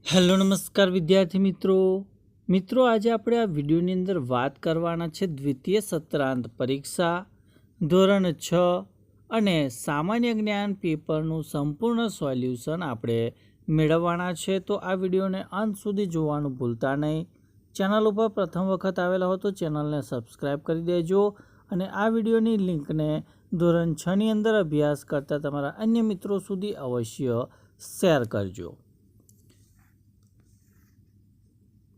Hello નમસ્કાર વિદ્યાર્થી મિત્રો આજે આપણે આ વિડીયોની અંદર વાત કરવાના છે દ્વિતીય સત્રાંત પરીક્ષા ધોરણ 6 અને સામાન્ય જ્ઞાન પેપરનું સંપૂર્ણ સોલ્યુશન આપણે મેળવવાના છે। તો આ વિડીયોને અંત સુધી જોવાનું ભૂલતા નહીં। ચેનલ ઉપર પ્રથમ વખત આવેલા હો તો ચેનલને સબસ્ક્રાઈબ કરી દેજો અને આ વિડીયોની લિંકને ધોરણ 6ની અંદર અભ્યાસ કરતા તમારા અન્ય મિત્રો સુધી અવશ્ય શેર કરજો।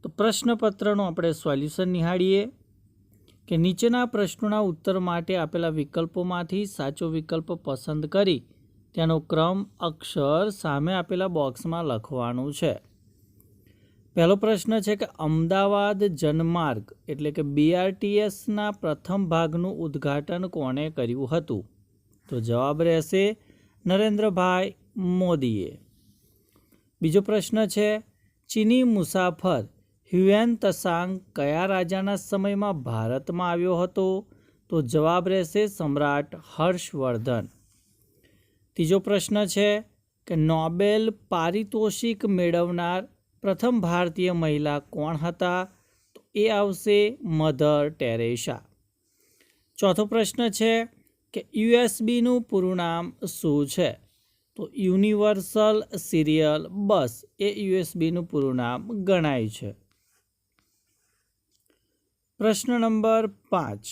તો પ્રશ્નપત્રનું આપણે સોલ્યુશન નિહાળીએ કે નીચેના પ્રશ્નોના ઉત્તર માટે આપેલા વિકલ્પોમાંથી સાચો વિકલ્પ પસંદ કરી તેનો ક્રમ અક્ષર સામે આપેલા બોક્સમાં લખવાનું છે। પહેલો પ્રશ્ન છે કે અમદાવાદ જનમાર્ગ એટલે કે BRTSના પ્રથમ ભાગનું ઉદ્ઘાટન કોણે કર્યું હતું? તો જવાબ રહેશે નરેન્દ્રભાઈ મોદીએ। બીજો પ્રશ્ન છે ચીની મુસાફર હ્યુએન ત્સાંગ કયા રાજાના સમયમાં ભારતમાં આવ્યો હતો? તો જવાબ રહેશે સમ્રાટ હર્ષવર્ધન। ત્રીજો પ્રશ્ન છે કે નોબેલ પારિતોષિક મેળવનાર પ્રથમ ભારતીય મહિલા કોણ હતા? તો એ આવશે મધર ટેરેસા। ચોથો પ્રશ્ન છે કે યુએસબીનું પૂરું નામ શું છે? તો યુનિવર્સલ સિરિયલ બસ એ યુએસબીનું પૂરું નામ ગણાય છે। પ્રશ્ન નંબર 5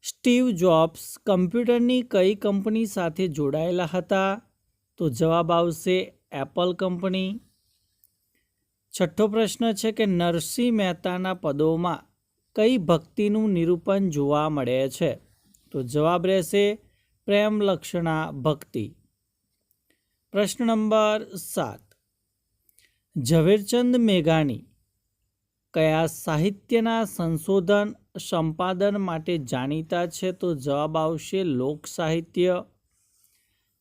સ્ટીવ જોબ્સ કમ્પ્યુટરની કઈ કંપની સાથે જોડાયેલા હતા? તો જવાબ આવશે એપલ કંપની। છઠ્ઠો પ્રશ્ન છે કે નરસિંહ મહેતાના પદોમાં કઈ ભક્તિનું નિરૂપણ જોવા મળે છે? તો જવાબ રહેશે પ્રેમ લક્ષણા ભક્તિ। પ્રશ્ન નંબર 7 ઝવેરચંદ મેઘાણી કયા સાહિત્યના સંશોધન સંપાદન માટે જાણીતા છે? તો જવાબ આવશે લોક સાહિત્ય।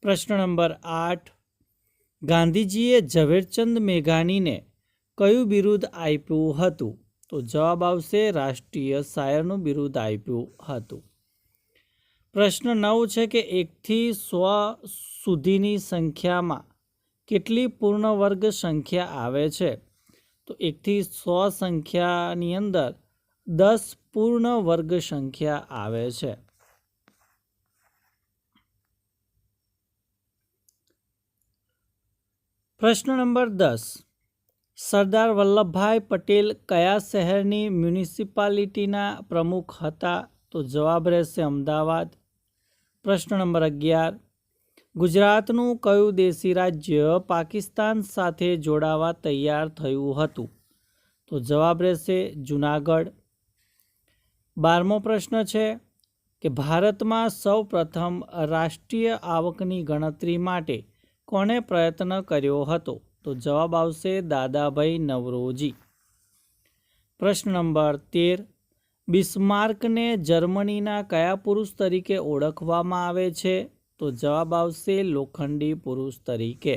પ્રશ્ન નંબર 8 ગાંધીજીએ ઝવેરચંદ મેઘાણીને કયું બિરુદ આપ્યું હતું? તો જવાબ આવશે રાષ્ટ્રીય શાયરનું બિરુદ આપ્યું હતું। પ્રશ્ન 9 છે કે 1 થી 100 સુધીની સંખ્યામાં કેટલી પૂર્ણ વર્ગ સંખ્યા આવે છે? તો 1 થી 100 સંખ્યાની અંદર 10 પૂર્ણ વર્ગ સંખ્યા આવે છે। પ્રશ્ન નંબર 10 સરદાર વલ્લભભાઈ પટેલ કયા શહેરની મ્યુનિસિપાલિટીના પ્રમુખ હતા? તો જવાબ રહેશે અમદાવાદ। પ્રશ્ન નંબર 11 ગુજરાતનું કયું દેશી રાજ્ય પાકિસ્તાન સાથે જોડાવા તૈયાર થયું હતું? તો જવાબ રહેશે જૂનાગઢ। 12મો પ્રશ્ન છે કે ભારતમાં સૌ પ્રથમ રાષ્ટ્રીય આવકની ગણતરી માટે કોણે પ્રયત્ન કર્યો હતો? તો જવાબ આવશે દાદાભાઈ નવરોજી। પ્રશ્ન નંબર 13 બિસ્માર્કને જર્મનીના કયા પુરુષ તરીકે ઓળખવામાં આવે છે? તો જવાબ આવશે લોખંડી પુરુષ તરીકે।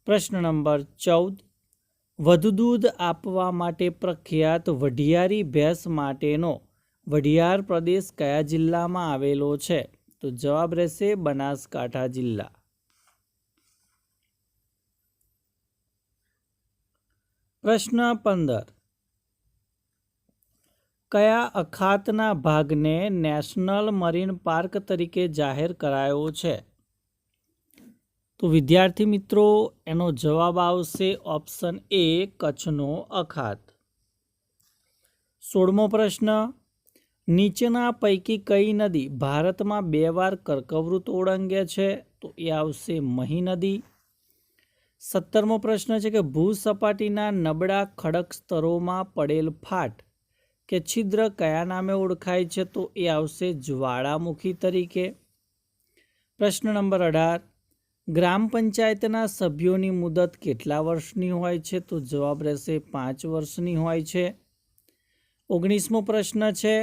પ્રશ્ન નંબર 14 વધુ દૂધ આપવા માટે પ્રખ્યાત વઢિયારી ભેંસ માટેનો વઢિયાર પ્રદેશ કયા જિલ્લામાં આવેલો છે? તો જવાબ રહેશે બનાસકાંઠા જિલ્લા। પ્રશ્ન 15 કયા અખાતના ભાગને નેશનલ મરીન પાર્ક તરીકે જાહેર કરાયો છે? તો વિદ્યાર્થી મિત્રો એનો જવાબ આવશે ઓપ્શન એ કચ્છનો અખાત। 16મો પ્રશ્ન નીચેના પૈકી કઈ નદી ભારતમાં 2 વાર કર્કવૃત ઓળંગે છે? તો એ આવશે મહી નદી। 17મો પ્રશ્ન છે કે ભૂસપાટીના નબળા ખડક સ્તરોમાં પડેલ ફાટ કે છિદ્ર કયા નામે ઓળખાય છે? તો એ આવશે જ્વાળામુખી તરીકે। પ્રશ્ન નંબર 18 ગ્રામ પંચાયતના સભ્યોની મુદત કેટલા વર્ષની હોય છે? તો જવાબ રહેશે 5 વર્ષની હોય છે। 19મો પ્રશ્ન છે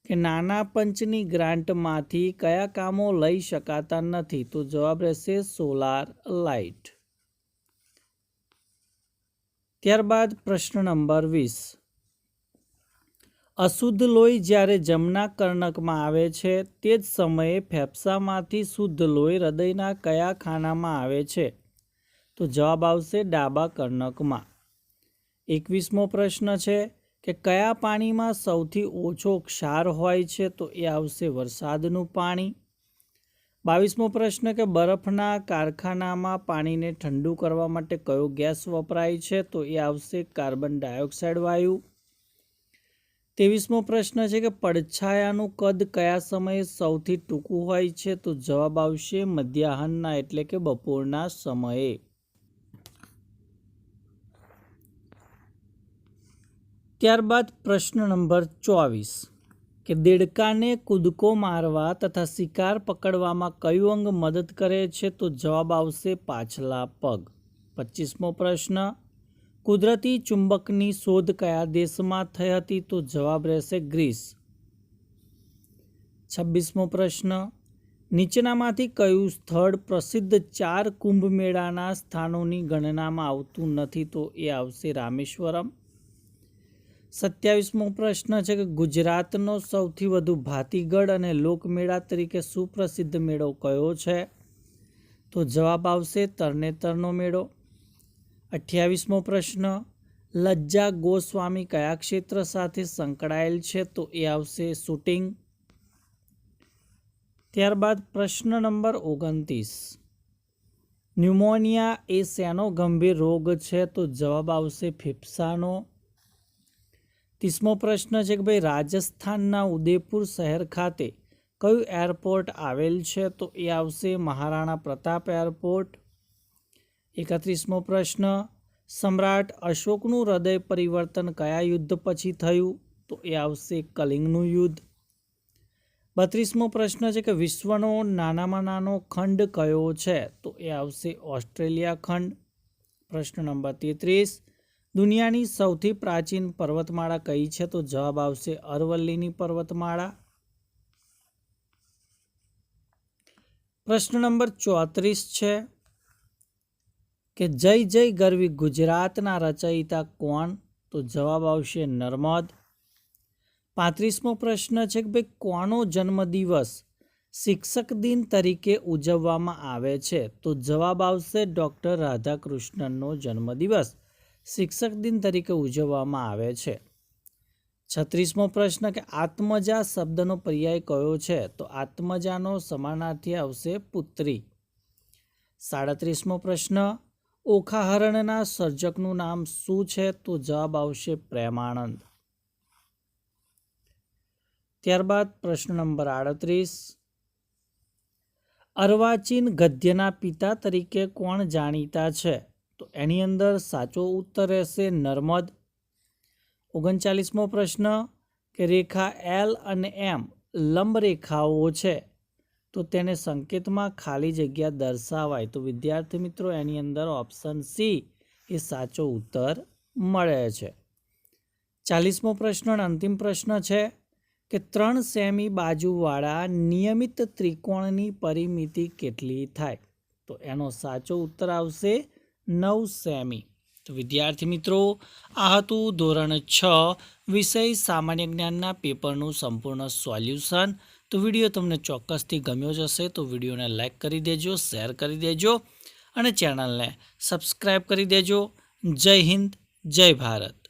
કે નાના પંચની ગ્રાન્ટમાંથી કયા કામો લઈ શકાતા નથી? તો જવાબ રહેશે સોલાર લાઇટ। ત્યારબાદ પ્રશ્ન નંબર 20 અશુદ્ધ લોહી જ્યારે જમણા કર્ણકમાં આવે છે તે જ સમયે ફેફસામાંથી શુદ્ધ લોહી હૃદયના કયા ખાનામાં આવે છે? તો જવાબ આવશે ડાબા કર્ણકમાં. 21મો પ્રશ્ન છે કે કયા પાણીમાં સૌથી ઓછો ક્ષાર હોય છે? તો એ આવશે વરસાદનું પાણી. 22મો પ્રશ્ન કે બરફના કારખાનામાં પાણીને ઠંડુ કરવા માટે કયો ગેસ વપરાય છે? તો એ આવશે કાર્બન ડાયોક્સાઇડ વાયુ. 23મો પ્રશ્ન છે કે પડછાયાનું કદ કયા સમયે સૌથી ટૂંકું હોય છે? તો જવાબ આવશે મધ્યાહનના એટલે કે બપોરના સમયે. ત્યારબાદ પ્રશ્ન નંબર 24 કે દેડકાને કૂદકો મારવા તથા શિકાર પકડવામાં કયું અંગ મદદ કરે છે? તો જવાબ આવશે પાછલા પગ. 25મો પ્રશ્ન કુદરતી ચુંબકની શોધ કયા દેશમાં થઈ હતી? તો જવાબ રહેશે ગ્રીસ. 26મો પ્રશ્ન નીચેનામાંથી કયું સ્થળ પ્રસિદ્ધ 4 કુંભ મેળાના સ્થાનોની ગણનામાં આવતું નથી? તો એ આવશે રામેશ્વરમ. 27મો પ્રશ્ન છે કે ગુજરાતનો સૌથી વધુ ભાતીગળ અને લોકમેળા તરીકે સુપ્રસિદ્ધ મેળો કયો છે? તો જવાબ આવશે તરણેતરનો મેળો. 28મો પ્રશ્ન લજ્જા ગોસ્વામી કયા ક્ષેત્ર સાથે સંકળાયેલ છે? તો એ આવશે શૂટિંગ. ત્યારબાદ પ્રશ્ન નંબર 29 ન્યુમોનિયા એ શેનો ગંભીર રોગ છે? તો જવાબ આવશે ફેફસાનો. 30મો પ્રશ્ન છે કે ભાઈ રાજસ્થાનના ઉદયપુર શહેર ખાતે કયું એરપોર્ટ આવેલ છે? તો એ આવશે મહારાણા પ્રતાપ એરપોર્ટ. 31મો પ્રશ્ન સમ્રાટ અશોકનું હૃદય પરિવર્તન કયા યુદ્ધ પછી થયું? તો એ આવશે કલિંગનું યુદ્ધ. 32મો પ્રશ્ન છે કે વિશ્વનો નાનામાં નાનો ખંડ કયો છે? તો એ આવશે ઓસ્ટ્રેલિયા ખંડ. પ્રશ્ન નંબર 33 દુનિયાની સૌથી પ્રાચીન પર્વતમાળા કઈ છે? તો જવાબ આવશે અરવલ્લીની પર્વતમાળા. પ્રશ્ન નંબર 34 છે કે જય જય ગરવી ગુજરાતના રચયિતા કોણ? તો જવાબ આવશે નર્મદ. 35મો પ્રશ્ન છે કે ભાઈ કોનો જન્મદિવસ શિક્ષક દિન તરીકે ઉજવવામાં આવે છે? તો જવાબ આવશે ડૉક્ટર રાધાકૃષ્ણનનો જન્મદિવસ શિક્ષક દિન તરીકે ઉજવવામાં આવે છે. 36મો પ્રશ્ન કે આત્મજા શબ્દનો પર્યાય કયો છે? તો આત્મજાનો સમાનાર્થી આવશે પુત્રી. 37મો પ્રશ્ન ઓખા હરણના સર્જકનું નામ શું છે? તો જવાબ આવશે પ્રેમાનંદ. ત્યારબાદ પ્રશ્ન નંબર 38 અર્વાચીન ગદ્યના પિતા તરીકે કોણ જાણીતા છે? તો એની અંદર સાચો ઉત્તર રહેશે નર્મદ. 39મો પ્રશ્ન કે રેખા એલ અને એમ લંબ રેખાઓ છે તો તેને સંકેતમાં ખાલી જગ્યા દર્શાવાય. તો વિદ્યાર્થી મિત્રો એની અંદર ઓપ્શન સી એ સાચો ઉત્તર મળે છે. 40મો પ્રશ્ન અને અંતિમ પ્રશ્ન છે કે 3 સેમી બાજુવાળા નિયમિત ત્રિકોણની પરિમિતિ કેટલી થાય? તો એનો સાચો ઉત્તર આવશે 9 સેમી. તો વિદ્યાર્થી મિત્રો આ હતું ધોરણ 6 વિષય સામાન્ય જ્ઞાનના પેપરનું સંપૂર્ણ સોલ્યુશન. તો વિડીયો તમને ચોક્કસથી ગમ્યો જ હશે તો વિડીયોને લાઇક કરી દેજો, શેર કરી દેજો અને ચેનલને સબસ્ક્રાઈબ કરી દેજો. જય હિન્દ, જય ભારત.